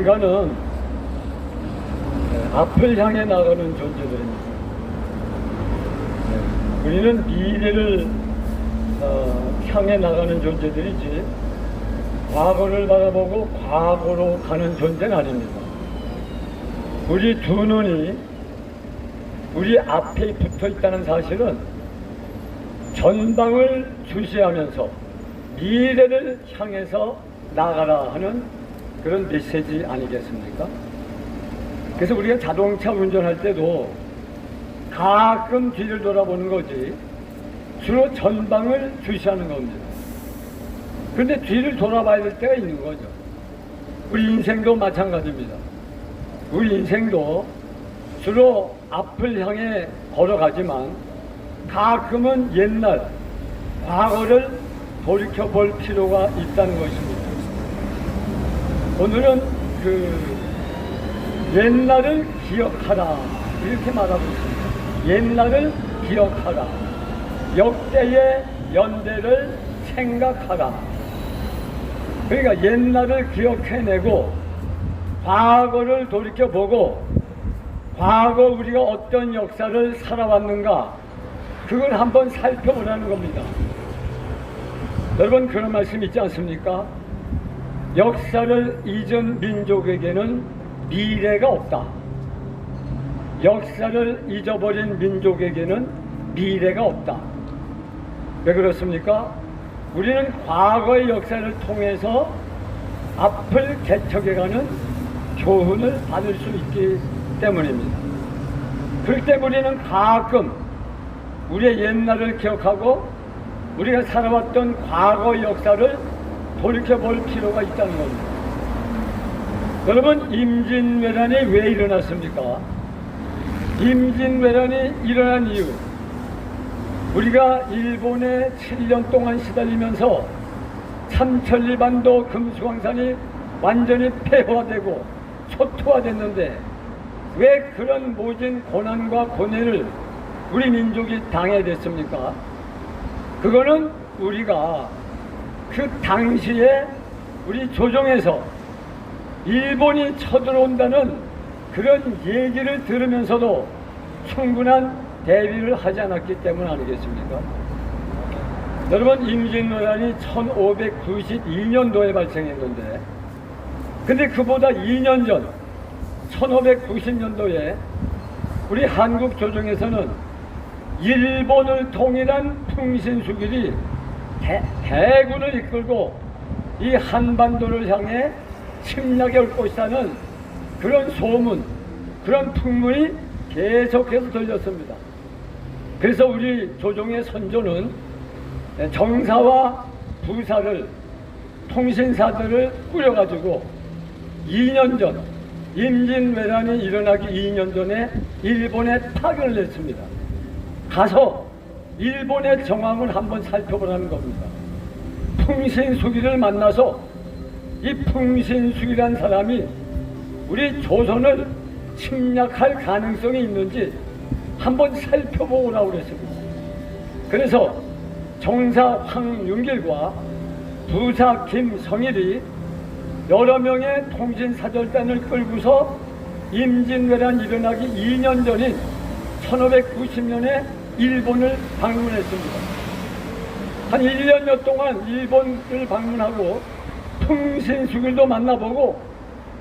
인간은 앞을 향해 나가는 존재들입니다. 우리는 미래를 향해 나가는 존재들이지 과거를 바라보고 과거로 가는 존재는 아닙니다. 우리 두 눈이 우리 앞에 붙어 있다는 사실은 전방을 주시하면서 미래를 향해서 나가라 하는 그런 메시지 아니겠습니까? 그래서 우리가 자동차 운전할 때도 가끔 뒤를 돌아보는 거지 주로 전방을 주시하는 겁니다. 그런데 뒤를 돌아봐야 될 때가 있는 거죠. 우리 인생도 마찬가지입니다. 우리 인생도 주로 앞을 향해 걸어가지만 가끔은 옛날, 과거를 돌이켜볼 필요가 있다는 것입니다. 오늘은 옛날을 기억하라 이렇게 말하고 있습니다. 옛날을 기억하라. 역대의 연대를 생각하라. 그러니까 옛날을 기억해내고 과거를 돌이켜보고 과거 우리가 어떤 역사를 살아왔는가 그걸 한번 살펴보라는 겁니다. 여러분 그런 말씀 있지 않습니까? 역사를 잊은 민족에게는 미래가 없다. 역사를 잊어버린 민족에게는 미래가 없다. 왜 그렇습니까? 우리는 과거의 역사를 통해서 앞을 개척해가는 교훈을 받을 수 있기 때문입니다. 그렇기 때문에 우리는 가끔 우리의 옛날을 기억하고 우리가 살아왔던 과거 역사를 돌이켜볼 필요가 있다는 겁니다. 여러분 임진왜란이 왜 일어났습니까? 임진왜란이 일어난 이유, 우리가 일본에 7년 동안 시달리면서 삼천리반도 금수강산이 완전히 폐허되고 초토화됐는데 왜 그런 모진 고난과 고뇌를 우리 민족이 당해야 됐습니까? 그거는 우리가 그 당시에 우리 조정에서 일본이 쳐들어온다는 그런 얘기를 들으면서도 충분한 대비를 하지 않았기 때문 아니겠습니까? 여러분 임진왜란이 1592년도에 발생했는데 근데 그보다 2년 전 1590년도에 우리 한국 조정에서는 일본을 통일한 풍신수길이 대군을 이끌고 이 한반도를 향해 침략해 올 것이라는 그런 소문, 그런 풍문이 계속해서 들렸습니다. 그래서 우리 조정의 선조는 정사와 부사를, 통신사들을 꾸려가지고 2년 전, 임진왜란이 일어나기 2년 전에 일본에 파견을 했습니다. 가서 일본의 정황을 한번 살펴보라는 겁니다. 풍신수길을 만나서 이 풍신수길이라는 사람이 우리 조선을 침략할 가능성이 있는지 한번 살펴보고 오라고 그랬습니다. 그래서 정사 황윤길과 부사 김성일이 여러 명의 통신사절단을 끌고서 임진왜란 일어나기 2년 전인 1590년에 일본을 방문했습니다. 한 1년여 동안 일본을 방문하고 풍신수길도 만나보고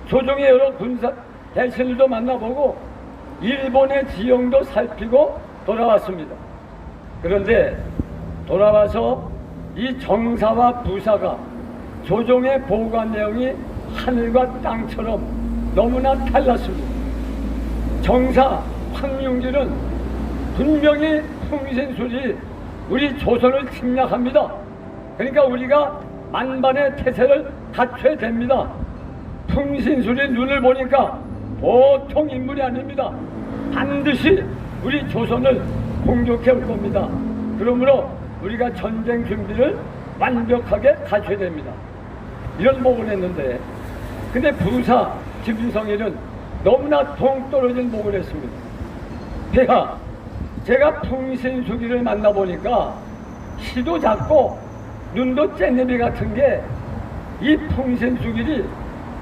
조정의 여러 군사 대신들도 만나보고 일본의 지형도 살피고 돌아왔습니다. 그런데 돌아와서 이 정사와 부사가 조정의 보고한 내용이 하늘과 땅처럼 너무나 달랐습니다. 정사 황윤길은 분명히 풍신수길이 우리 조선을 침략합니다. 그러니까 우리가 만반의 태세를 갖춰야 됩니다. 풍신수길의 눈을 보니까 보통 인물이 아닙니다. 반드시 우리 조선을 공격해 올 겁니다. 그러므로 우리가 전쟁 준비를 완벽하게 갖춰야 됩니다. 이런 보고를 했는데 근데 부사 김성일은 너무나 동떨어진 보고를 했습니다. 폐하, 제가 풍신수길을 만나보니까 키도 작고 눈도 깻잎이 같은 게 이 풍신수길이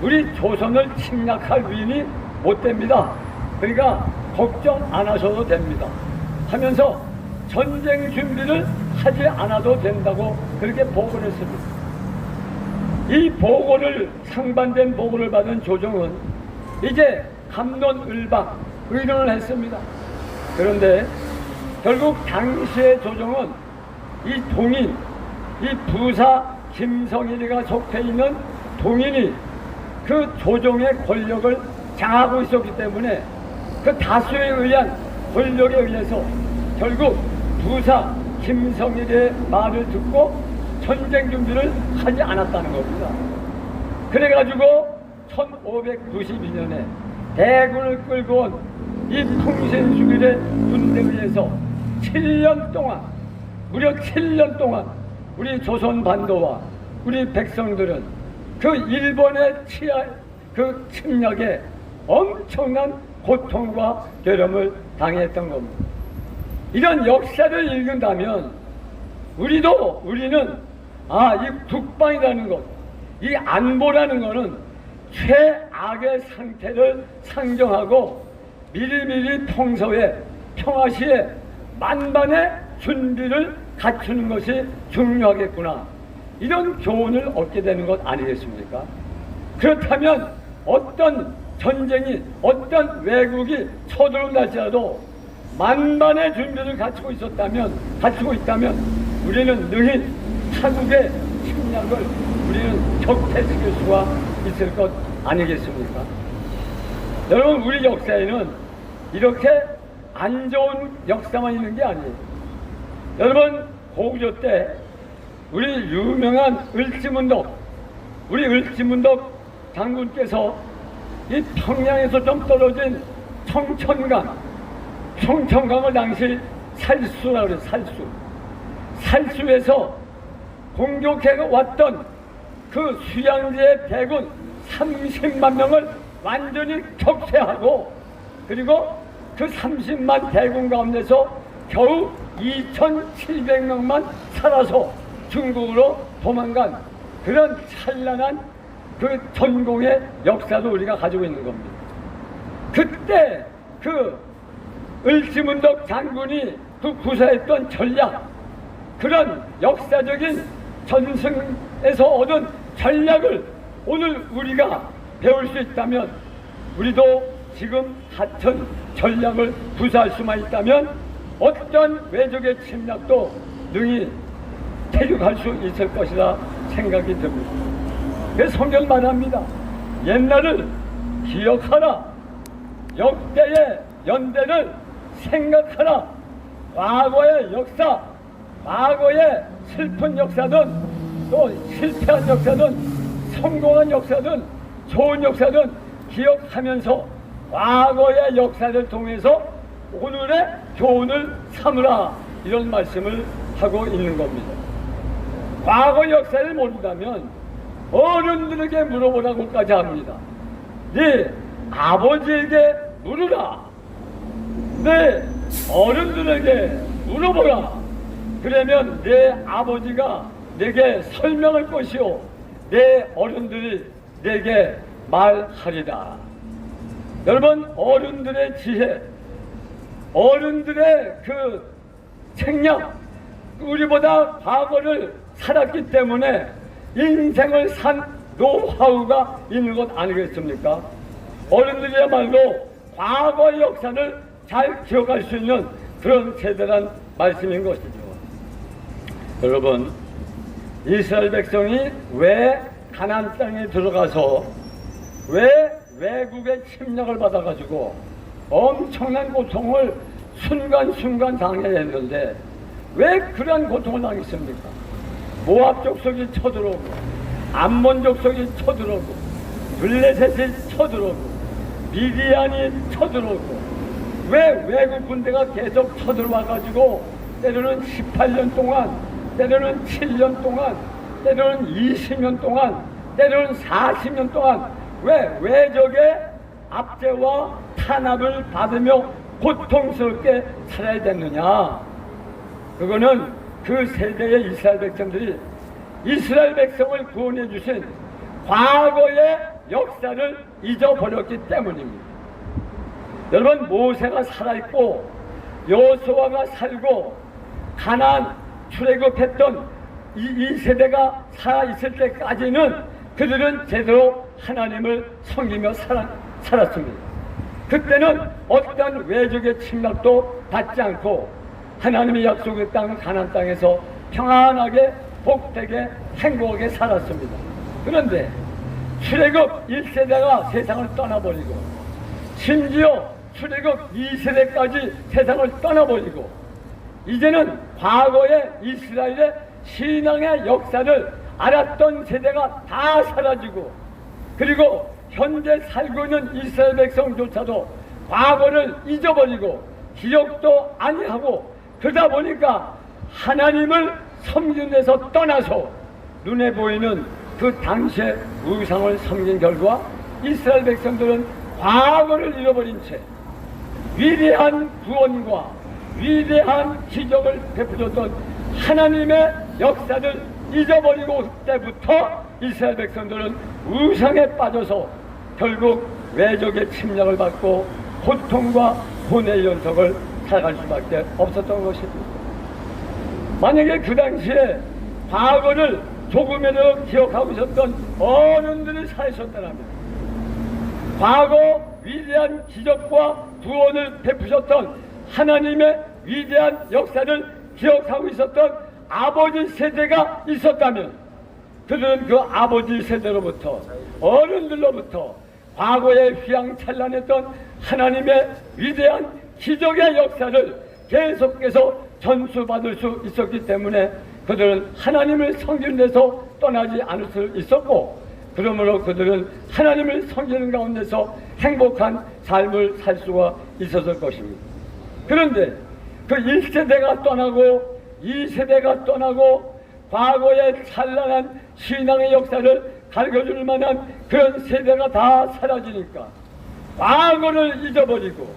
우리 조선을 침략할 위인이 못 됩니다. 그러니까 걱정 안 하셔도 됩니다 하면서 전쟁 준비를 하지 않아도 된다고 그렇게 보고를 했습니다. 이 보고를, 상반된 보고를 받은 조정은 이제 갑론을박 의논을 했습니다. 그런데 결국 당시의 조정은 이 동인, 이 부사 김성일이가 속해 있는 동인이 그 조정의 권력을 장하고 있었기 때문에 그 다수에 의한 권력에 의해서 결국 부사 김성일의 말을 듣고 전쟁 준비를 하지 않았다는 겁니다. 그래가지고 1592년에 대군을 끌고 온 이 풍신수길의 군대에 의해서 7년 동안, 무려 7년 동안 우리 조선 반도와 우리 백성들은 그 일본의 그 침략에 엄청난 고통과 괴로움을 당했던 겁니다. 이런 역사를 읽는다면 우리는 이 국방이라는 것, 이 안보라는 것은 최악의 상태를 상정하고 미리미리 평소에 평화시에 만반의 준비를 갖추는 것이 중요하겠구나, 이런 교훈을 얻게 되는 것 아니겠습니까? 그렇다면 어떤 전쟁이, 어떤 외국이 쳐들어온다 할지라도 만반의 준비를 갖추고 있다면 우리는 능히 타국의 침략을 우리는 격퇴시킬 수가 있을 것 아니겠습니까? 여러분, 우리 역사에는 이렇게 안 좋은 역사만 있는 게 아니에요. 여러분, 고구려 때 우리 유명한 우리 을지문덕 장군께서 이 평양에서 좀 떨어진 청천강을 당시 살수라고 그래요. 살수에서 공격해 왔던 그 수양제의 대군 30만 명을 완전히 격퇴하고, 그리고 그 30만 대군 가운데서 겨우 2,700명만 살아서 중국으로 도망간 그런 찬란한 그 전공의 역사도 우리가 가지고 있는 겁니다. 그때 그 을지문덕 장군이 그 구사했던 전략, 그런 역사적인 전승에서 얻은 전략을 오늘 우리가 배울 수 있다면, 우리도 지금 같은 전략을 구사할 수만 있다면 어떤 외적의 침략도 능히 대륙할 수 있을 것이라 생각이 듭니다. 그래서 성경 말합니다. 옛날을 기억하라. 역대의 연대를 생각하라. 과거의 역사, 과거의 슬픈 역사든 또 실패한 역사든 성공한 역사든 좋은 역사든 기억하면서 과거의 역사를 통해서 오늘의 교훈을 삼으라, 이런 말씀을 하고 있는 겁니다. 과거 역사를 모른다면 어른들에게 물어보라고까지 합니다. 네 아버지에게 물으라. 네 어른들에게 물어보라. 그러면 내 아버지가 내게 설명할 것이요 내 어른들이 내게 말하리라. 여러분, 어른들의 지혜, 어른들의 그 책략, 우리보다 과거를 살았기 때문에 인생을 산 노하우가 있는 것 아니겠습니까? 어른들이야말로 과거의 역사를 잘 기억할 수 있는 그런 대단한 말씀인 것이죠. 여러분, 이스라엘 백성이 왜 가나안 땅에 들어가서 왜 외국의 침략을 받아가지고 엄청난 고통을 순간순간 당해야 했는데 왜 그런 고통을 당했습니까? 모압 족속이 쳐들어오고, 암몬 족속이 쳐들어오고, 블레셋이 쳐들어오고, 미디안이 쳐들어오고, 왜 외국 군대가 계속 쳐들어와가지고 때로는 18년 동안, 때로는 7년 동안, 때로는 20년 동안, 때로는 40년 동안 왜 외적의 압제와 탄압을 받으며 고통스럽게 살아야 됐느냐? 그거는 그 세대의 이스라엘 백성들이 이스라엘 백성을 구원해 주신 과거의 역사를 잊어버렸기 때문입니다. 여러분, 모세가 살아있고 여호수아가 살고 가나안 출애굽했던 이 세대가 살아있을 때까지는 그들은 제대로 하나님을 섬기며 살았습니다. 그때는 어떤 외적의 침략도 받지 않고 하나님의 약속의 땅 가나안 땅에서 평안하게 복되게 행복하게 살았습니다. 그런데 출애굽 1세대가 세상을 떠나버리고 심지어 출애굽 2세대까지 세상을 떠나버리고 이제는 과거의 이스라엘의 신앙의 역사를 알았던 세대가 다 사라지고 그리고 현재 살고 있는 이스라엘 백성조차도 과거를 잊어버리고 기억도 아니하고 그러다 보니까 하나님을 섬기는 데서 떠나서 눈에 보이는 그 당시의 우상을 섬긴 결과 이스라엘 백성들은 과거를 잃어버린 채 위대한 구원과 위대한 기적을 베풀었던 하나님의 역사를 잊어버리고 그때부터 이스라엘 백성들은 우상에 빠져서 결국 외적의 침략을 받고 고통과 고뇌의 연속을 살아갈 수밖에 없었던 것입니다. 만약에 그 당시에 과거를 조금이라도 기억하고 있었던 어른들이 살아있었다면 과거 위대한 기적과 구원을 베푸셨던 하나님의 위대한 역사를 기억하고 있었던 아버지 세대가 있었다면 그들은 그 아버지 세대로부터 어른들로부터 과거에 휘황찬란했던 하나님의 위대한 기적의 역사를 계속해서 전수받을 수 있었기 때문에 그들은 하나님을 섬기는 데서 떠나지 않을 수 있었고 그러므로 그들은 하나님을 섬기는 가운데서 행복한 삶을 살 수가 있었을 것입니다. 그런데 그 1세대가 떠나고 2세대가 떠나고 과거의 찬란한 신앙의 역사를 가르쳐줄 만한 그런 세대가 다 사라지니까 과거를 잊어버리고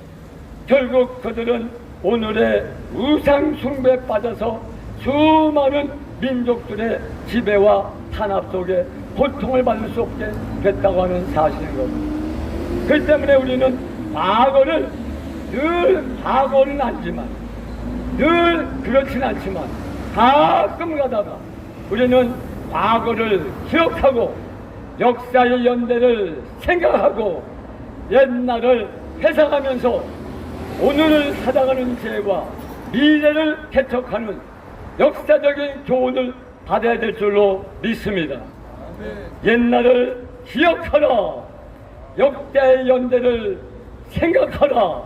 결국 그들은 오늘의 우상 숭배에 빠져서 수많은 민족들의 지배와 탄압 속에 고통을 받을 수 없게 됐다고 하는 사실인 겁니다. 그렇기 때문에 우리는 과거를 늘 과거는 아니지만 늘 그렇진 않지만 가끔 가다가 우리는 과거를 기억하고 역사의 연대를 생각하고 옛날을 회상하면서 오늘을 살아가는 죄와 미래를 개척하는 역사적인 교훈을 받아야 될 줄로 믿습니다. 옛날을 기억하라. 역대의 연대를 생각하라.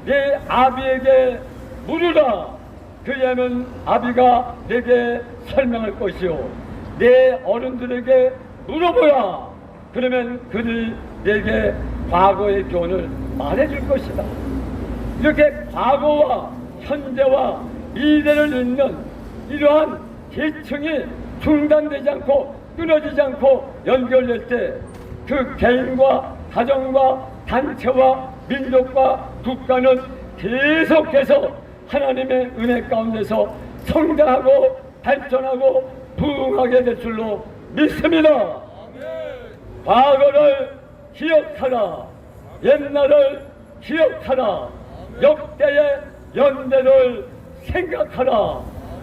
내 아비에게 물으라. 그리하면 아비가 내게 설명할 것이요 내 어른들에게 물어보라. 그러면 그들이 내게 과거의 교훈을 말해줄 것이다. 이렇게 과거와 현재와 미래를 잇는 이러한 계층이 중단되지 않고 끊어지지 않고 연결될 때 그 개인과 가정과 단체와 민족과 국가는 계속해서 하나님의 은혜 가운데서 성장하고 발전하고 부흥하게 될 줄로 믿습니다. 과거를 기억하라. 옛날을 기억하라. 역대의 연대를 생각하라.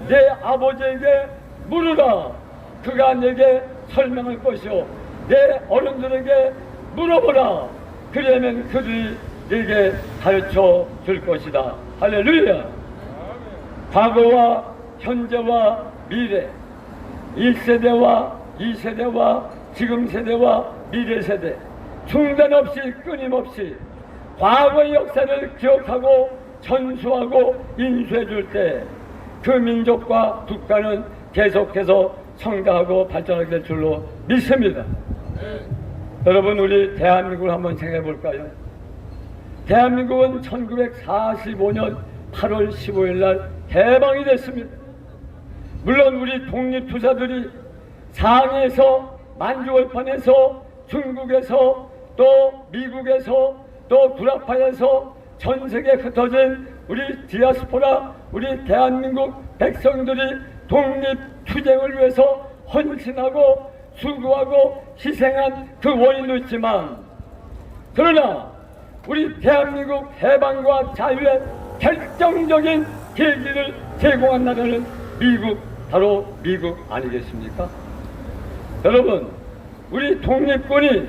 내 아버지에게 물으라. 그가 내게 설명할 것이요 내 어른들에게 물어보라. 그러면 그들이 내게 가르쳐 줄 것이다. 할렐루야. 과거와 현재와 미래 1세대와 2세대와 지금 세대와 미래 세대 중단 없이 끊임없이 과거의 역사를 기억하고 전수하고 인수해 줄 때 그 민족과 국가는 계속해서 성장하고 발전하게 될 줄로 믿습니다. 여러분, 우리 대한민국을 한번 생각해 볼까요? 대한민국은 1945년 8월 15일 날 해방이 됐습니다. 물론 우리 독립투사들이 상해에서 만주월판에서 중국에서 또 미국에서 또 구라파에서 전 세계에 흩어진 우리 디아스포라 우리 대한민국 백성들이 독립투쟁을 위해서 헌신하고 수고하고 희생한 그 원인도 있지만, 그러나 우리 대한민국 해방과 자유의 결정적인 계기를 제공한 나라는 미국, 바로 미국 아니겠습니까? 여러분, 우리 독립군이,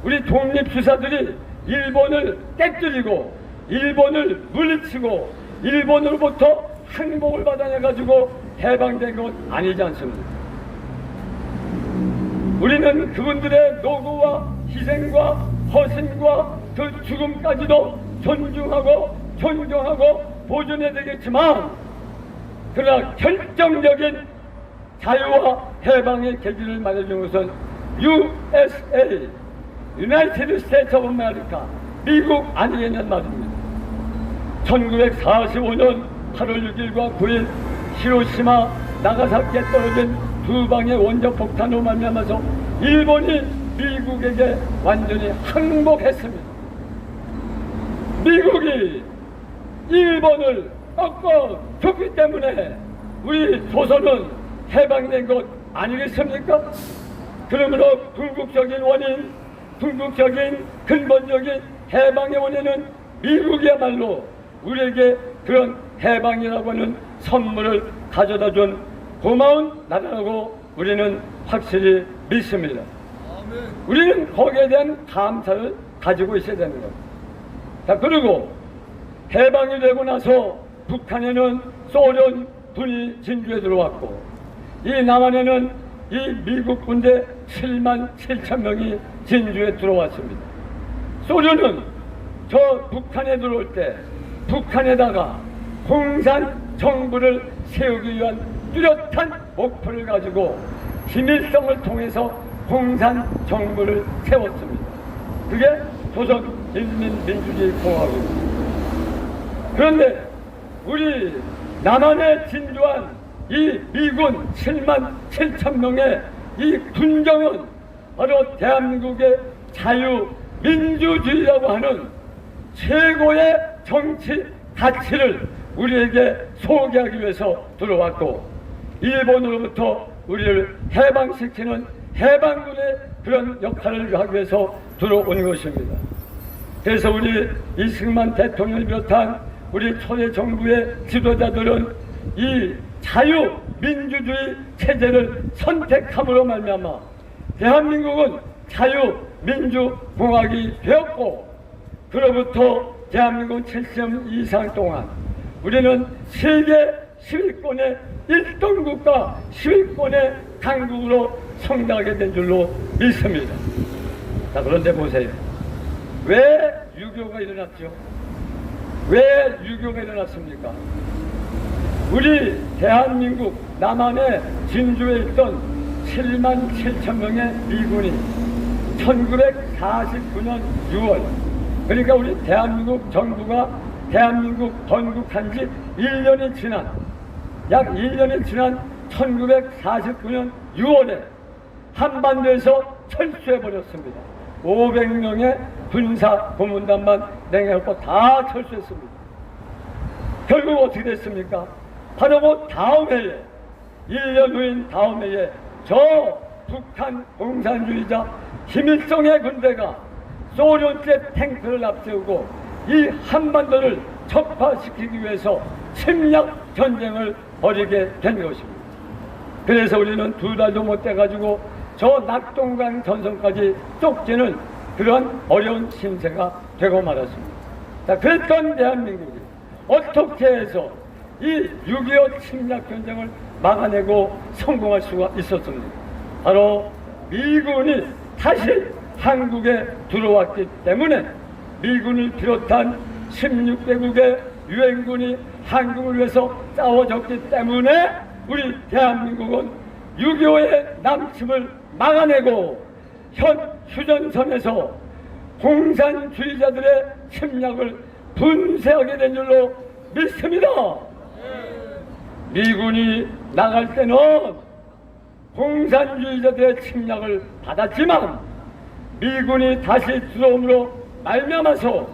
우리 독립주사들이 일본을 깨뜨리고 일본을 물리치고 일본으로부터 항복을 받아내가지고 해방된 것 아니지 않습니까? 우리는 그분들의 노고와 희생과 헌신과 그 죽음까지도 존중하고 존경하고 보존해야 되겠지만, 그러나 결정적인 자유와 해방의 계기를 마련해준 것은 USA, United States of America, 미국 아니겠냐는 말입니다. 1945년 8월 6일과 9일 히로시마, 나가사키에 떨어진 두 방의 원적 폭탄으로 말미암아서 일본이 미국에게 완전히 항복했습니다. 미국이 일본을 꺾어줬기 때문에 우리 조선은 해방된 것 아니겠습니까? 그러므로 궁극적인 원인, 궁극적인 근본적인 해방의 원인은 미국이야말로 우리에게 그런 해방이라고 하는 선물을 가져다 준 고마운 나라라고 우리는 확실히 믿습니다. 우리는 거기에 대한 감사를 가지고 있어야 되는 겁니다. 자, 그리고 해방이 되고 나서 북한에는 소련 군이 진주에 들어왔고, 이 남한에는 이 미국 군대 7만 7천 명이 진주에 들어왔습니다. 소련은 저 북한에 들어올 때 북한에다가 공산 정부를 세우기 위한 뚜렷한 목표를 가지고 김일성을 통해서 공산 정부를 세웠습니다. 그게 조선인민민주주의 공화국입니다. 그런데 우리 남한에 진주한 이 미군 7만 7천 명의 이 군정은 바로 대한민국의 자유민주주의라고 하는 최고의 정치 가치를 우리에게 소개하기 위해서 들어왔고, 일본으로부터 우리를 해방시키는 해방군의 그런 역할을 하기 위해서 들어온 것입니다. 그래서 우리 이승만 대통령을 비롯한 우리 초대 정부의 지도자들은 이 자유민주주의 체제를 선택함으로 말미암아 대한민국은 자유민주공화국이 되었고, 그로부터 대한민국 70년 이상 동안 우리는 세계 10위권의 1등 국가 10위권의 강국으로 성장하게 된 줄로 믿습니다. 자, 그런데 보세요. 왜 유교가 일어났죠? 왜 유교가 일어났습니까? 우리 대한민국 남한의 진주에 있던 7만 7천 명의 미군이 1949년 6월, 그러니까 우리 대한민국 정부가 대한민국 건국한 지 1년이 지난, 약 1년이 지난 1949년 6월에 한반도에서 철수해버렸습니다. 500명의 군사 고문단만 냉해놓고 다 철수했습니다. 결국 어떻게 됐습니까? 바로 그 다음 해에, 1년 후인 다음 해에 저 북한 공산주의자 김일성의 군대가 소련제 탱크를 앞세우고 이 한반도를 적파시키기 위해서 침략 전쟁을 벌이게 된 것입니다. 그래서 우리는 두 달도 못 돼가지고 저 낙동강 전선까지 쪽지는 그런 어려운 신세가 되고 말았습니다. 자, 그랬던 대한민국이 어떻게 해서 이 6.25 침략 전쟁을 막아내고 성공할 수가 있었습니까? 바로 미군이 다시 한국에 들어왔기 때문에, 미군을 비롯한 16개국의 유엔군이 한국을 위해서 싸워줬기 때문에 우리 대한민국은 6.25의 남침을 막아내고 현 휴전선에서 공산주의자들의 침략을 분쇄하게 된 줄로 믿습니다. 미군이 나갈 때는 공산주의자들의 침략을 받았지만 미군이 다시 들어옴으로 말미암아서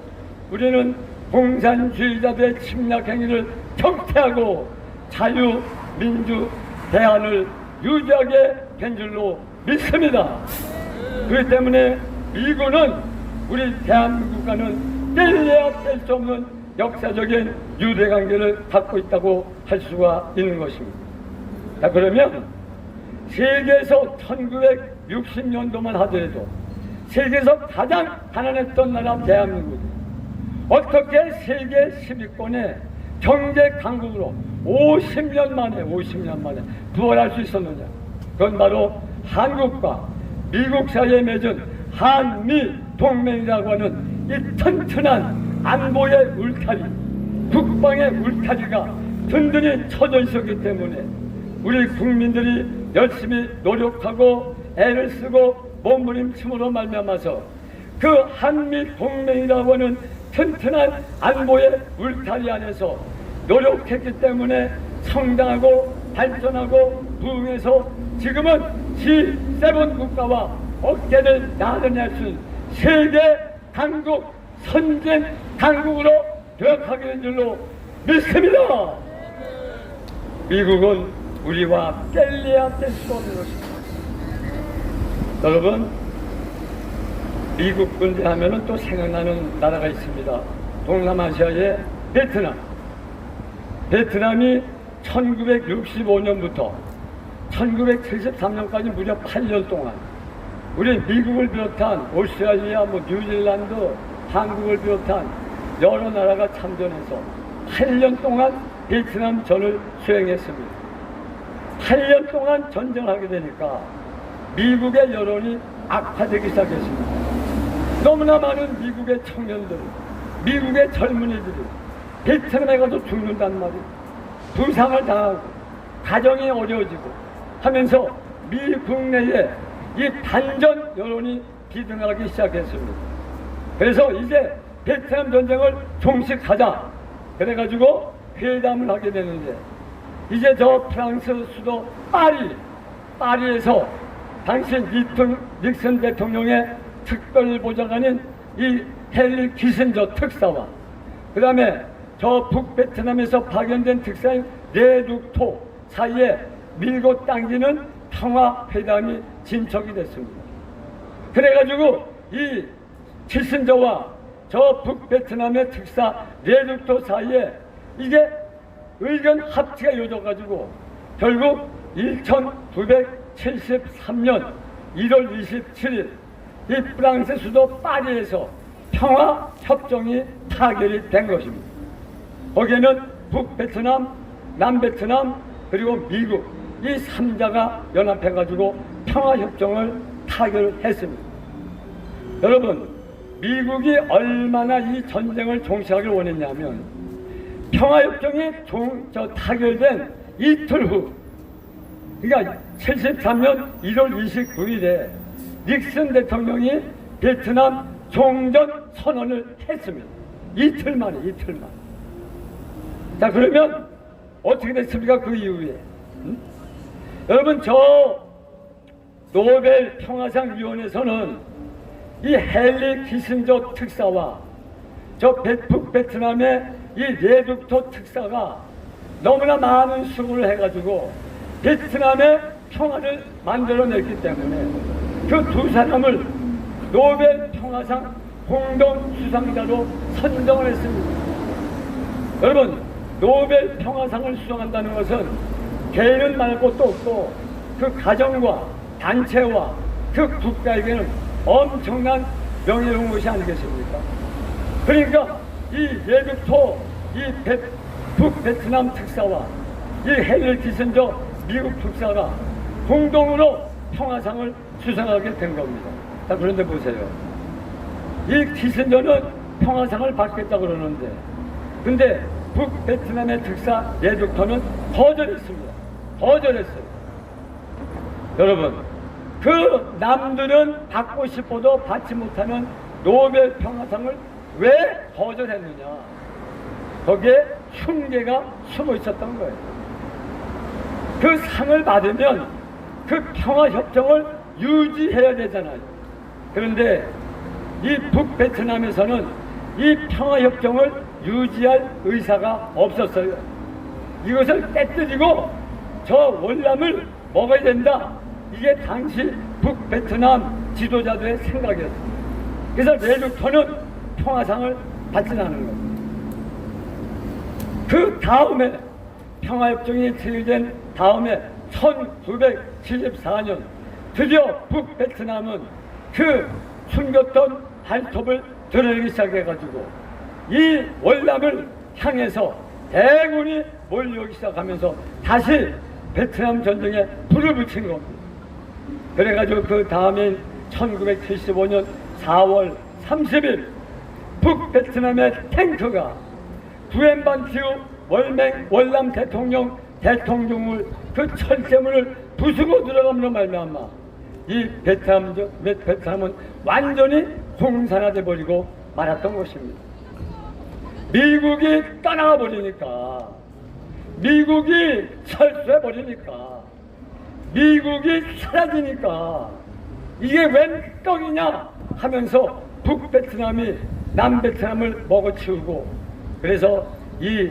우리는 공산주의자들의 침략 행위를 격퇴하고 자유민주 대안을 유지하게 된 줄로 믿습니다. 그렇기 때문에 미군은 우리 대한민국과는 뗄래야 뗄 수 없는 역사적인 유대관계를 갖고 있다고 할 수가 있는 것입니다. 자, 그러면 세계에서 1960년도만 하더라도 세계에서 가장 가난했던 나라 대한민국이 어떻게 세계 10위권의 경제 강국으로 50년 만에 부활할 수 있었느냐? 그건 바로 한국과 미국 사이에 맺은 한미 동맹이라고 하는 이 튼튼한 안보의 울타리, 국방의 울타리가 든든히 쳐져 있었기 때문에 우리 국민들이 열심히 노력하고 애를 쓰고 몸부림침으로 말미암아서 그 한미 동맹이라고 하는 튼튼한 안보의 울타리 안에서 노력했기 때문에 성장하고 발전하고 부흥해서 지금은 G7 국가와 어깨를 나란히 할 수 있는 세계 강국, 선진 강국으로 되어가게 된 줄로 믿습니다. 미국은 우리와 뗄래야 뗄 수 없는 것입니다. 여러분, 미국 군대하면 또 생각나는 나라가 있습니다. 동남아시아의 베트남. 베트남이 1965년부터 1973년까지 무려 8년 동안 우리 미국을 비롯한 오스트레일리아, 뉴질랜드, 한국을 비롯한 여러 나라가 참전해서 8년 동안 베트남 전을 수행했습니다. 8년 동안 전쟁하게 되니까 미국의 여론이 악화되기 시작했습니다. 너무나 많은 미국의 청년들, 미국의 젊은이들이 베트남에 가서 죽는단 말이에요. 부상을 당하고 가정이 어려워지고 하면서 미 국내에 이 반전 여론이 비등하기 시작했습니다. 그래서 이제 베트남 전쟁을 종식하자 그래가지고 회담을 하게 되는데 이제 저 프랑스 수도 파리에서 당시 닉슨 대통령의 특별보좌관인 이 헨리 키신저 특사와 그 다음에 저 북베트남에서 파견된 특사인 레둑토 사이에 밀고 당기는 평화회담이 진척이 됐습니다. 그래가지고 이 키신저와 저 북베트남의 특사 레둑토 사이에 이게 의견 합치가 이루어져가지고 결국 1973년 1월 27일 이 프랑스 수도 파리에서 평화협정이 타결이 된 것입니다. 거기에는 북베트남, 남베트남 그리고 미국 이 3자가 연합해가지고 평화협정을 타결했습니다. 여러분, 미국이 얼마나 이 전쟁을 종식하길 원했냐면 평화협정이 타결된 이틀 후, 그러니까 73년 1월 29일에 닉슨 대통령이 베트남 종전 선언을 했습니다. 이틀 만에. 자, 그러면 어떻게 됐습니까? 그 이후에 여러분, 저 노벨 평화상 위원회에서는 이 헨리 키신저 특사와 저 북베트남의 이 레둑토 특사가 너무나 많은 수고를 해가지고 베트남의 평화를 만들어냈기 때문에 그 두 사람을 노벨 평화상 공동 수상자로 선정을 했습니다. 여러분, 노벨 평화상을 수상한다는 것은 개인은 말할 것도 없고 그 가정과 단체와 그 국가에게는 엄청난 명예로운 것이 아니겠습니까? 그러니까 이 레둑토, 이 북베트남 특사와 이 헨리 키신저 미국 특사가 공동으로 평화상을 수상하게 된 겁니다. 자, 그런데 보세요. 이 키신저는 평화상을 받겠다 그러는데 근데 북베트남의 특사 레둑토는 거절했습니다. 여러분, 그 남들은 받고 싶어도 받지 못하는 노벨 평화상을 왜 거절했느냐? 거기에 흉계가 숨어 있었던 거예요. 그 상을 받으면 그 평화협정을 유지해야 되잖아요. 그런데 이 북베트남에서는 이 평화협정을 유지할 의사가 없었어요. 이것을 깨뜨리고 저 월남을 먹어야 된다. 이게 당시 북베트남 지도자들의 생각이었습니다. 그래서 내륙터는 평화상을 받지 않은 겁니다. 그 다음에 평화협정이 체결된 다음에 1974년 드디어 북베트남은 그 숨겼던 발톱을 드러내기 시작해가지고 이 월남을 향해서 대군이 몰려오기 시작하면서 다시 베트남 전쟁에 불을 붙인 겁니다. 그래가지고 그 다음인 1975년 4월 30일 북베트남의 탱크가 구엔반티우 월남 대통령을 그 철제문을 부수고 들어감으로 말미암아 이 베트남은 완전히 공산화돼 버리고 말았던 것입니다. 미국이 떠나가 버리니까, 미국이 철수해 버리니까, 미국이 사라지니까 이게 웬 떡이냐 하면서 북베트남이 남베트남을 먹어치우고, 그래서 이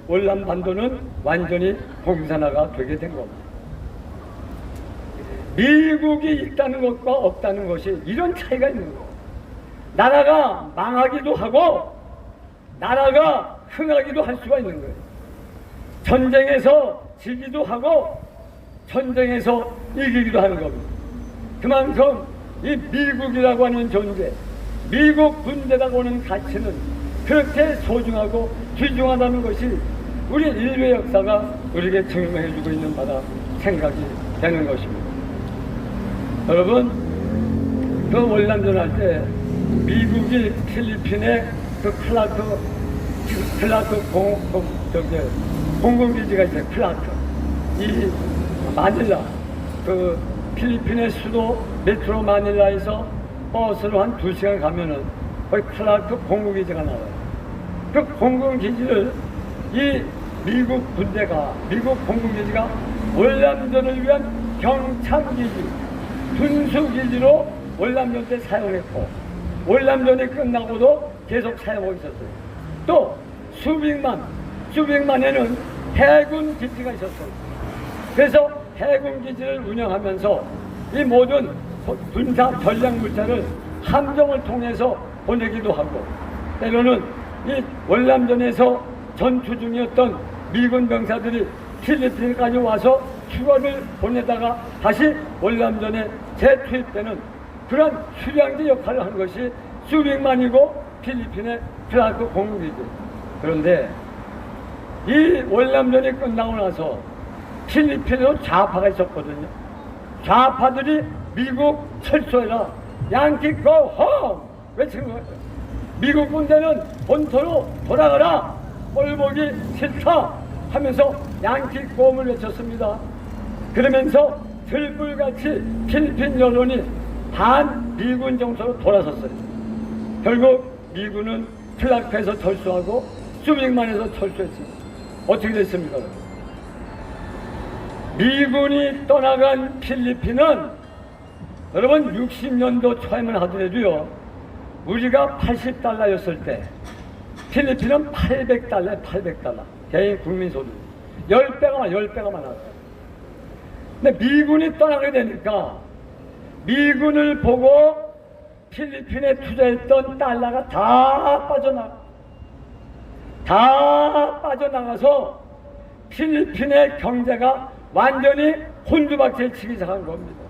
월남반도는 완전히 공산화가 되게 된 겁니다. 미국이 있다는 것과 없다는 것이 이런 차이가 있는 거예요. 나라가 망하기도 하고 나라가 흥하기도 할 수가 있는 거예요. 전쟁에서 지기도 하고 전쟁에서 이기기도 하는 겁니다. 그만큼 이 미국이라고 하는 존재, 미국 군대라고 하는 가치는 그렇게 소중하고 귀중하다는 것이 우리 인류의 역사가 우리에게 증명해주고 있는 바다 생각이 되는 것입니다. 여러분, 그 월남전 할 때 미국이 필리핀의 그 클라크 공군기지가 있어요. 클라크. 이 마닐라, 그 필리핀의 수도 메트로 마닐라에서 버스로 한 2시간 가면은 거기 클라크 공군기지가 나와요. 그 공군기지를 이 미국 공군기지가 월남전을 위한 경창기지, 군수기지로 월남전 때 사용했고, 월남전이 끝나고도 계속 사용하고 있었어요. 또 수빅만에는 해군 기지가 있었어요. 그래서 해군 기지를 운영하면서 이 모든 군사 전략 물자를 함정을 통해서 보내기도 하고, 때로는 이 월남전에서 전투 중이었던 미군 병사들이 필리핀까지 와서 휴가를 보내다가 다시 월남전에 재투입되는 그런 휴양지 역할을 한 것이 수빅만이고 필리핀의 클라크 공군기지. 그런데 이 월남전이 끝나고 나서 필리핀으로 좌파가 있었거든요. 좌파들이 미국 철수해라, 양키 고 홈 외친 거예요. 미국 군대는 본토로 돌아가라, 꼴보기 싫다 하면서 양키 고홈을 외쳤습니다. 그러면서 들불같이 필리핀 여론이 반미군 정서로 돌아섰어요. 결국 미군은 클라크에서 철수하고 수빅만에서 철수했습니다. 어떻게 됐습니까? 미군이 떠나간 필리핀은 여러분 60년도 초에만 하더라도요, 우리가 80달러였을 때 필리핀은 800달러 개인 국민소득 10배가 많았어요. 근데 미군이 떠나게 되니까 미군을 보고 필리핀에 투자했던 달러가 다 빠져나가서 필리핀의 경제가 완전히 혼두박질 치기 시작한 겁니다.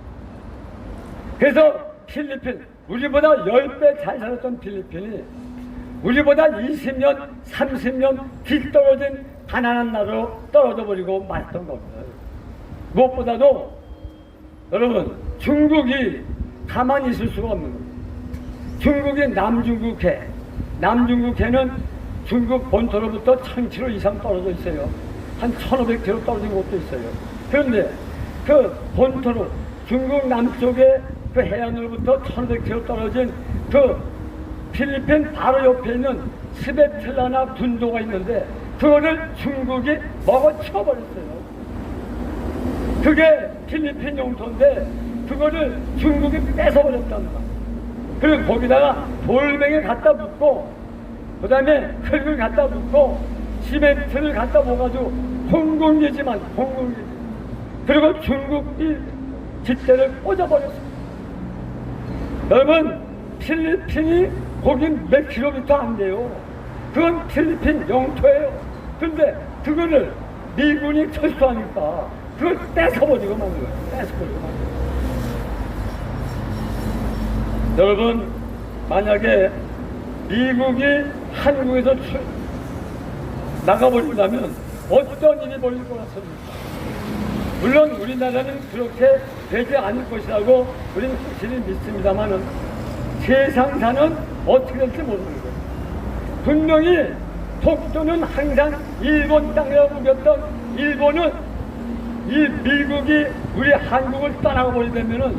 그래서 필리핀, 우리보다 10배 잘 살았던 필리핀이 우리보다 20년, 30년 뒤떨어진 가난한 나라로 떨어져 버리고 말았던 겁니다. 무엇보다도 여러분, 중국이 가만히 있을 수가 없는 겁니다. 중국이 남중국해는 중국 본토로부터 1000km 이상 떨어져 있어요. 한 1500km 떨어진 곳도 있어요. 그런데 그 본토로 중국 남쪽에 그 해안으로부터 1500km 떨어진 그 필리핀 바로 옆에 있는 스베틀라나 군도가 있는데 그거를 중국이 먹어치워버렸어요. 그게 필리핀 영토인데 그거를 중국이 뺏어버렸다는 거야. 그리고 거기다가 돌멩이 갖다 붓고 그 다음에 흙을 갖다 붓고 시멘트를 갖다 모아가지고 공군기지만 그리고 중국이 집대를 꽂아버렸습니다. 여러분, 필리핀이 거기 몇 킬로미터 안 돼요. 그건 필리핀 영토예요. 근데 그거를 미군이 철수하니까 그걸 뺏어버리고 만 거예요. 뺏어버리고 만 거예요. 여러분, 만약에 미국이 한국에서 나가버리려면 어떤 일이 벌릴 것 같습니까? 물론 우리나라는 그렇게 되지 않을 것이라고 우리는 확실히 믿습니다만은 세상사는 어떻게 될지 모르는 거예요. 분명히 독도는 항상 일본 땅이라고 우겼던 일본은 이 미국이 우리 한국을 떠나가 버리려면은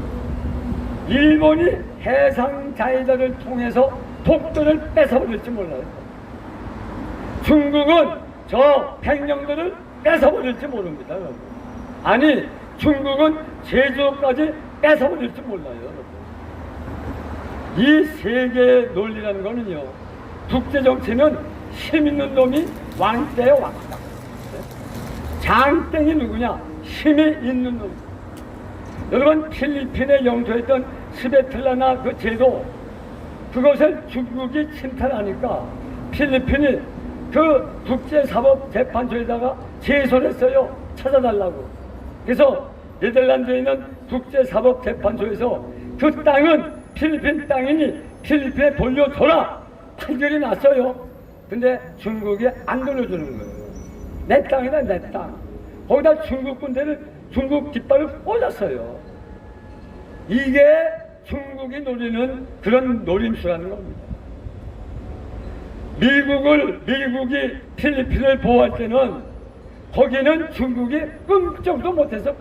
일본이 해상 자위대를 통해서 독도를 뺏어버릴지 몰라요. 중국은 저 백령도를 뺏어버릴지 모릅니다. 여러분. 아니, 중국은 제주도까지 뺏어버릴지 몰라요. 여러분. 이 세계의 논리라는 거는요, 국제정치는 힘 있는 놈이 왕때요, 왕따. 장땡이 누구냐? 힘이 있는 놈. 여러분, 필리핀의 영토였던 스베틀라나 그 제도, 그것을 중국이 침탈하니까 필리핀이 그 국제사법재판소에다가 제소를 했어요. 찾아달라고. 그래서 네덜란드에 있는 국제사법재판소에서 그 땅은 필리핀 땅이니 필리핀에 돌려줘라 판결이 났어요. 근데 중국이 안 돌려주는 거예요. 내 땅이다, 내 땅. 거기다 중국 군대를, 중국 깃발을 꽂았어요. 이게 중국이 노리는 그런 노림수라는 겁니다. 미국이 필리핀을 보호할 때는 거기는 중국이 끔찍도 못했어.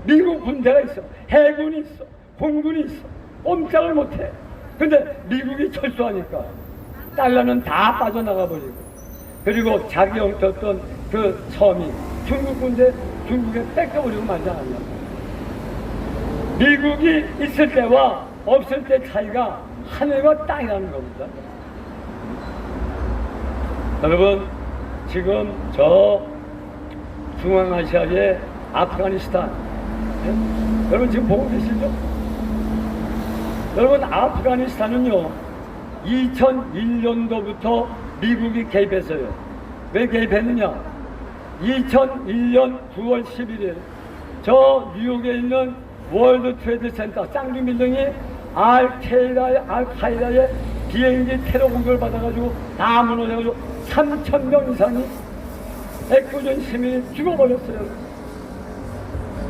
미국 군대가 있어, 해군이 있어, 공군이 있어. 꼼짝을 못해. 근데 미국이 철수하니까 달러는 다 빠져나가 버리고, 그리고 자기 영토였던 그 섬이 중국 군대, 중국에 뺏겨버리고 말지 않았냐. 미국이 있을 때와 없을 때 차이가 하늘과 땅이라는 겁니다. 여러분, 지금 저 중앙아시아의 아프가니스탄, 네? 여러분 지금 보고 계시죠? 여러분, 아프가니스탄은요 2001년도부터 미국이 개입했어요. 왜 개입했느냐? 2001년 9월 11일 저 뉴욕에 있는 월드 트레이드 센터 쌍둥이들이 알카이다의 비행기 테러 공격을 받아가지고 다 무너져가지고 3,000명 이상이 애꿎은 시민이 죽어버렸어요.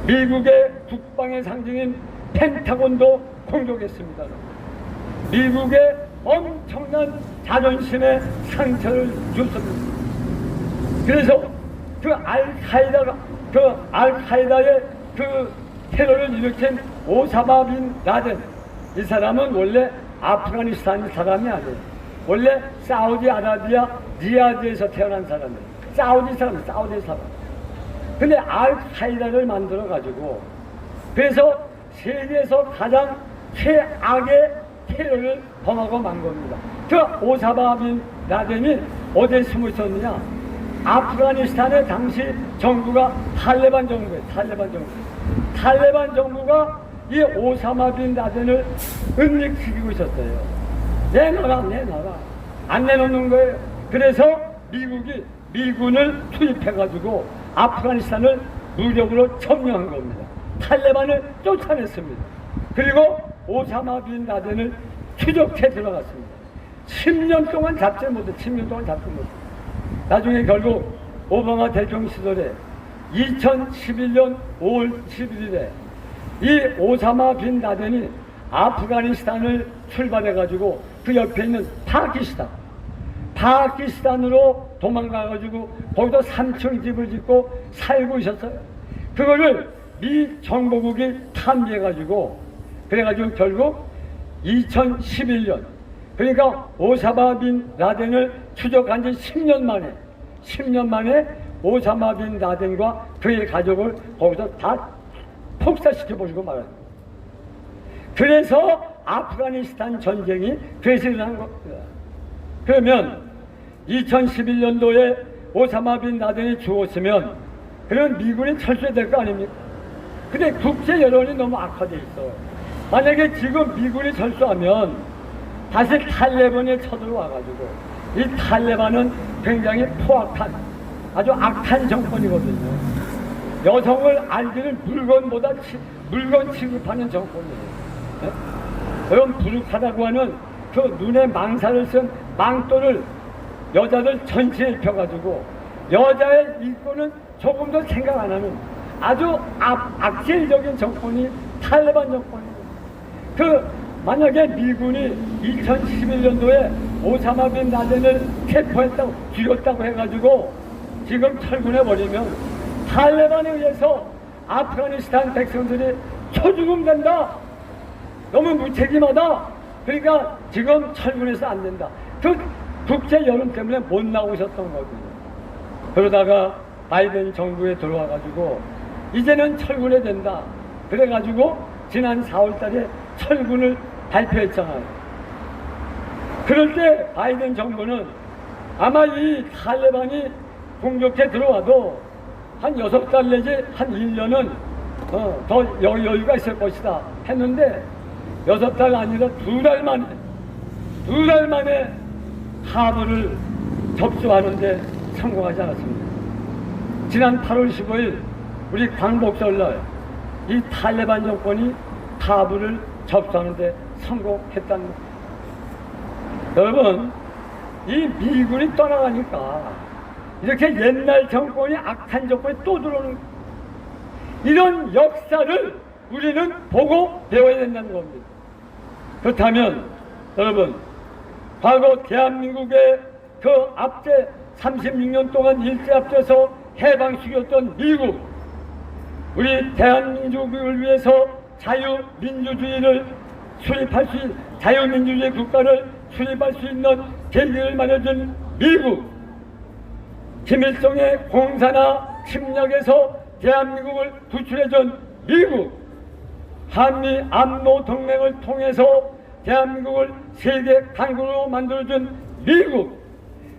미국의 국방의 상징인 펜타곤도 공격했습니다. 미국의 엄청난 자존심에 상처를 줬습니다. 그래서 그 알카이다의 그 테러를 일으킨 오사마 빈 라덴, 이 사람은 원래 아프가니스탄 사람이 아니에요. 원래 사우디아라비아 리야드에서 태어난 사람이에요. 사우디 사람. 근데 알카이다를 만들어 가지고, 그래서 세계에서 가장 최악의 테러를 범하고 만 겁니다. 그 오사마 빈 라덴이 어디에 숨어 있었느냐? 아프가니스탄의 당시 정부가 탈레반 정부예요. 탈레반 정부가 이 오사마 빈 라덴을 은닉시키고 있었어요. 내놔라. 안 내놓는 거예요. 그래서 미국이 미군을 투입해가지고 아프가니스탄을 무력으로 점령한 겁니다. 탈레반을 쫓아냈습니다. 그리고 오사마 빈 라덴을 추적해 들어갔습니다. 10년 동안 잡지 못해. 나중에 결국 오바마 대통령 시절에 2011년 5월 11일에 이 오사마 빈 라덴이 아프가니스탄을 출발해가지고 그 옆에 있는 파키스탄으로 도망가가지고 거기도 3층 집을 짓고 살고 있었어요. 그거를 미 정보국이 탐지해가지고, 그래가지고 결국 2011년, 그러니까 오사마 빈 라덴을 추적한 지 10년 만에 오사마 빈 라덴과 그의 가족을 거기서 다 폭사시켜버리고 말합니다. 그래서 아프가니스탄 전쟁이 그래서 일어난 겁니다. 그러면 2011년도에 오사마 빈 라덴이 죽었으면 그러면 미군이 철수해야 될 거 아닙니까? 근데 국제 여론이 너무 악화돼 있어. 만약에 지금 미군이 철수하면 다시 탈레반이 쳐들어와가지고, 이 탈레반은 굉장히 포악한, 아주 악한 정권이거든요. 여성을 알기는 물건 취급하는 정권이에요. 네? 그럼 부룩하다고 하는 그 눈에 망사를 쓴 망토를 여자들 전체에 입혀가지고 여자의 인권은 조금도 생각 안 하는 아주 악질적인 정권이 탈레반 정권이에요. 만약에 미군이 2011년도에 오사마 빈 라덴을 체포했다고, 죽였다고 해가지고 지금 철군해버리면 탈레반에 의해서 아프가니스탄 백성들이 초죽음된다. 너무 무책임하다. 그러니까 지금 철군해서 안 된다. 그 국제 여론 때문에 못 나오셨던 거거든요. 그러다가 바이든 정부에 들어와가지고 이제는 철군해야 된다. 그래가지고 지난 4월달에 철군을 발표했잖아요. 그럴 때 바이든 정부는 아마 이 탈레반이 공격해 들어와도 한 6달 내지 한 1년은 더 여유가 있을 것이다 했는데 6달 아니라 2달 만에 카불을 접수하는데 성공하지 않았습니다. 지난 8월 15일 우리 광복절날 이 탈레반 정권이 카불을 접수하는데 성공했다는 겁니다. 여러분, 이 미군이 떠나가니까 이렇게 옛날 정권이 악한 정권이 또 들어오는, 이런 역사를 우리는 보고 배워야 된다는 겁니다. 그렇다면 여러분, 과거 대한민국의 그 앞제 36년 동안 일제 앞서서 해방시켰던 미국, 우리 대한민국을 위해서 자유민주주의를 수립할 수 있는, 자유민주주의 국가를 수립할 수 있는 계기를 마련해준 미국, 김일성의 공사나 침략에서 대한민국을 구출해준 미국, 한미 안보 동맹을 통해서 대한민국을 세계 강국으로 만들어준 미국,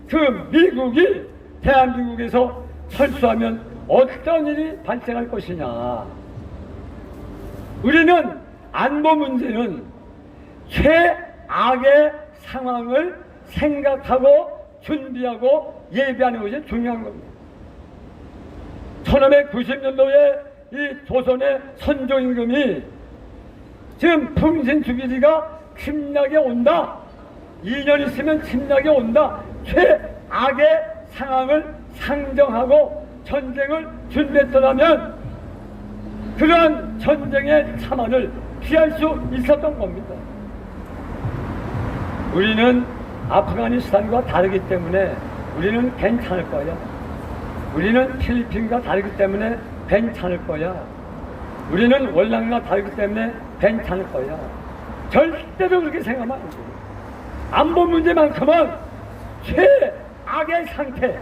그 미국이 대한민국에서 철수하면 어떤 일이 발생할 것이냐. 우리는 안보 문제는 최악의 상황을 생각하고 준비하고 예비하는 것이 중요한 겁니다. 1590년도에 이 조선의 선조임금이 지금 풍신수길이가 침략에 온다, 2년 있으면 침략에 온다, 최악의 상황을 상정하고 전쟁을 준비했더라면 그러한 전쟁의 참화를 피할 수 있었던 겁니다. 우리는 아프가니스탄과 다르기 때문에 우리는 괜찮을 거야. 우리는 필리핀과 다르기 때문에 괜찮을 거야. 우리는 월남과 다르기 때문에 괜찮을 거야. 절대로 그렇게 생각하면 안 돼. 안보 문제만큼은 최악의 상태,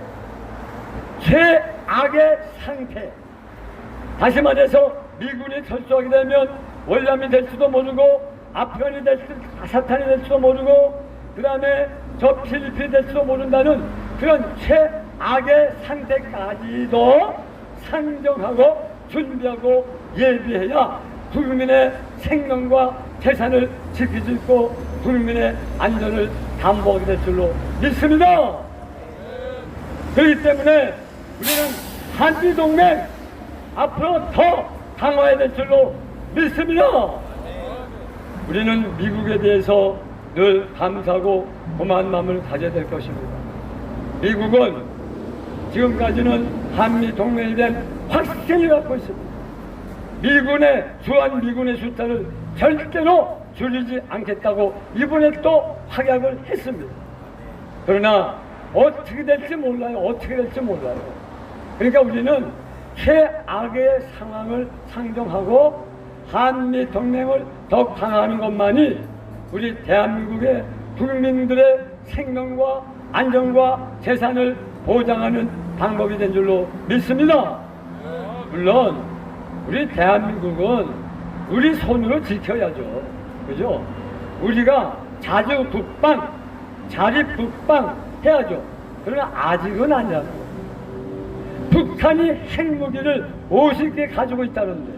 최악의 상태. 다시 말해서 미군이 철수하게 되면 월남이 될 수도 모르고 아프간이 될 수도, 카사탄이 될 수도 모르고 그 다음에 저 필리핀이 될 수도 모른다는 그런 최악의 상태까지도 상정하고 준비하고 예비해야 국민의 생명과 재산을 지킬 수 있고 국민의 안전을 담보하게 될 줄로 믿습니다. 그렇기 때문에 우리는 한미동맹 앞으로 더 강화해야 될 줄로 믿습니다. 우리는 미국에 대해서 늘 감사하고 고마운 마음을 가져야 될 것입니다. 미국은 지금까지는 한미동맹에 대한 확신을 갖고 있습니다. 주한 미군의 숫자를 절대로 줄이지 않겠다고 이번에 또 확약을 했습니다. 그러나 어떻게 될지 몰라요. 그러니까 우리는 최악의 상황을 상정하고 한미동맹을 더 강화하는 것만이 우리 대한민국의 국민들의 생명과 안전과 재산을 보장하는 방법이 된 줄로 믿습니다. 물론 우리 대한민국은 우리 손으로 지켜야죠. 그죠? 우리가 자주 자립 북방 해야죠. 그러나 아직은 아니라고. 북한이 핵무기를 50개 가지고 있다는데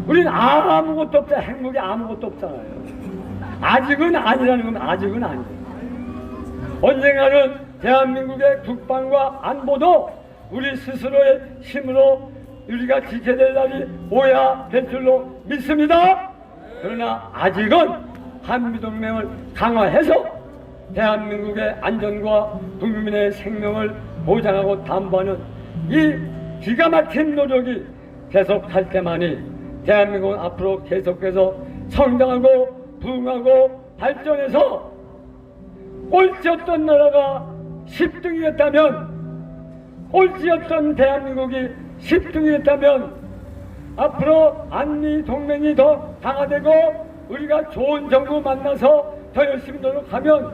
우린 아무것도 없다. 행복이 아무것도 없잖아요. 아직은 아니라는 건 아직은 아니에요. 언젠가는 대한민국의 국방과 안보도 우리 스스로의 힘으로 우리가 지켜야 될 날이 오야 될 줄로 믿습니다. 그러나 아직은 한미동맹을 강화해서 대한민국의 안전과 국민의 생명을 보장하고 담보하는 이 기가 막힌 노력이 계속할 때만이 대한민국은 앞으로 계속해서 성장하고 부흥하고 발전해서 꼴찌였던 나라가 10등이었다면, 꼴찌였던 대한민국이 10등이었다면 앞으로 한미 동맹이 더 강화되고 우리가 좋은 정부 만나서 더 열심히 노력하면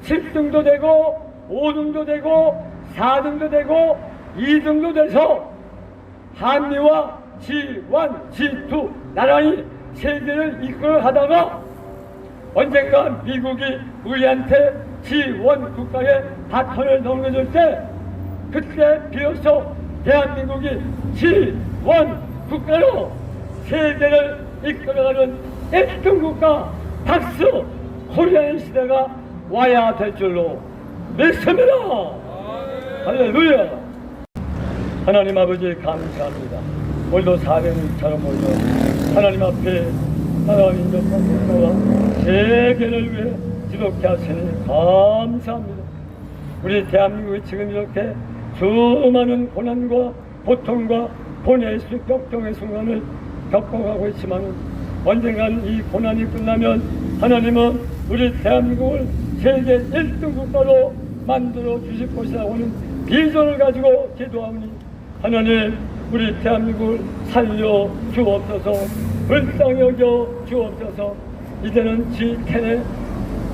7등도 되고 5등도 되고 4등도 되고 2등도 돼서 한미와 G1, G2 나란히 세계를 이끌어 가다가 언젠가 미국이 우리한테 G1 국가의 바톤을 넘겨줄 때, 그때 비로소 대한민국이 G1 국가로 세계를 이끌어가는 1등 국가 박수 코리아의 시대가 와야 될 줄로 믿습니다. 할렐루야. 하나님 아버지 감사합니다. 오늘도 400일처럼 모여 하나님 앞에 나라와 민족과 국가와 세계를 위해 지독케 하시니 감사합니다. 우리 대한민국이 지금 이렇게 수많은 고난과 고통과 고뇌의 격동의 순간을 겪어가고 있지만 언젠간 이 고난이 끝나면 하나님은 우리 대한민국을 세계 1등 국가로 만들어 주실 것이라고 하는 비전을 가지고 기도하오니 하나님 우리 대한민국을 살려 주옵소서, 불쌍히 여겨 주옵소서. 이제는 G10의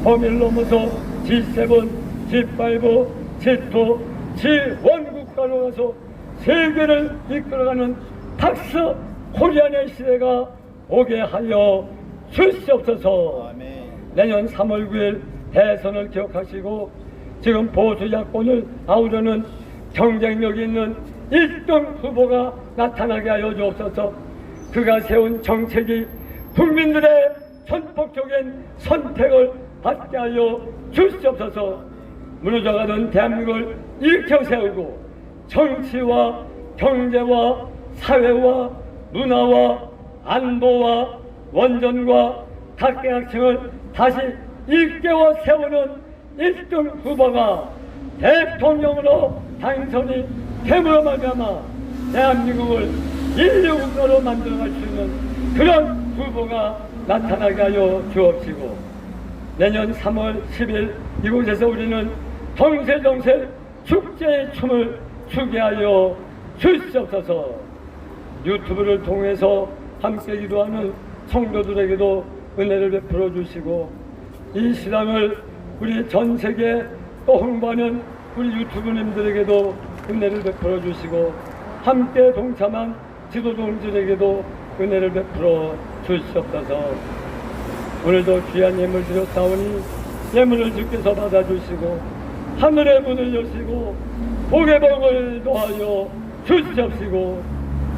범위를 넘어서 G7, G5, G2, G1 국가로 가서 세계를 이끌어가는 박스 코리안의 시대가 오게 하여 주시옵소서. 내년 3월 9일 대선을 기억하시고 지금 보수 야권을 아우르는 경쟁력 있는 1등 후보가 나타나게 하여 주옵소서. 그가 세운 정책이 국민들의 전폭적인 선택을 받게 하여 주시옵소서. 무너져가던 대한민국을 일으켜 세우고 정치와 경제와 사회와 문화와 안보와 원전과 각계각층을 다시 일깨워 세우는 1등 후보가 대통령으로 당선이 됨으로 말미암아 대한민국을 인류국가로 만들어갈 수 있는 그런 후보가 나타나게 하여 주옵시고, 내년 3월 10일 이곳에서 우리는 덩실덩실 축제의 춤을 추게 하여 주시옵소서. 유튜브를 통해서 함께 기도하는 성도들에게도 은혜를 베풀어 주시고, 이 신앙을 우리 전 세계에 또 홍보하는 우리 유튜브님들에게도 은혜를 베풀어 주시고, 함께 동참한 지도동지들에게도 은혜를 베풀어 주시옵소서. 오늘도 귀한 예물 드렸사오니 예물을 주께서 받아주시고 하늘의 문을 여시고 복의 복을 더하여 주시옵시고,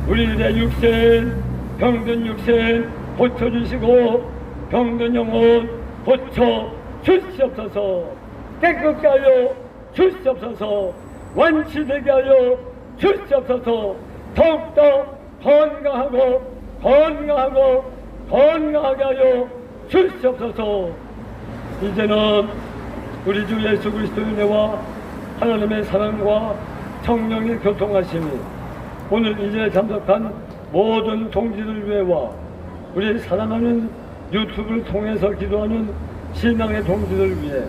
우리들의 육신 병든 육신 고쳐주시고 병든 영혼 고쳐 주시옵소서. 깨끗게 하여 주시옵소서. 완치되게 하여 주시옵소서. 더욱더 건강하게 하여 주시옵소서. 이제는 우리 주 예수 그리스도의 은혜와 하나님의 사랑과 성령의 교통하심이 오늘 이제 참석한 모든 동지들 위해와 우리 사랑하는 유튜브를 통해서 기도하는 신앙의 동지들 위해,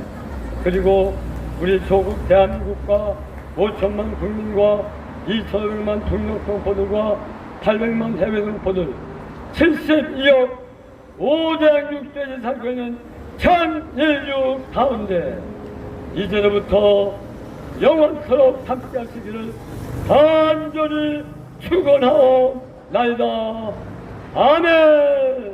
그리고 우리 조국 대한민국과 5천만 국민과 2,500만 등록 동포들과 800만 해외 동포들 72억 506대에 살고 있는 전 인류 가운데 이제로부터 영원토록 함께 하시기를 간절히 축원하옵나이다. 아멘.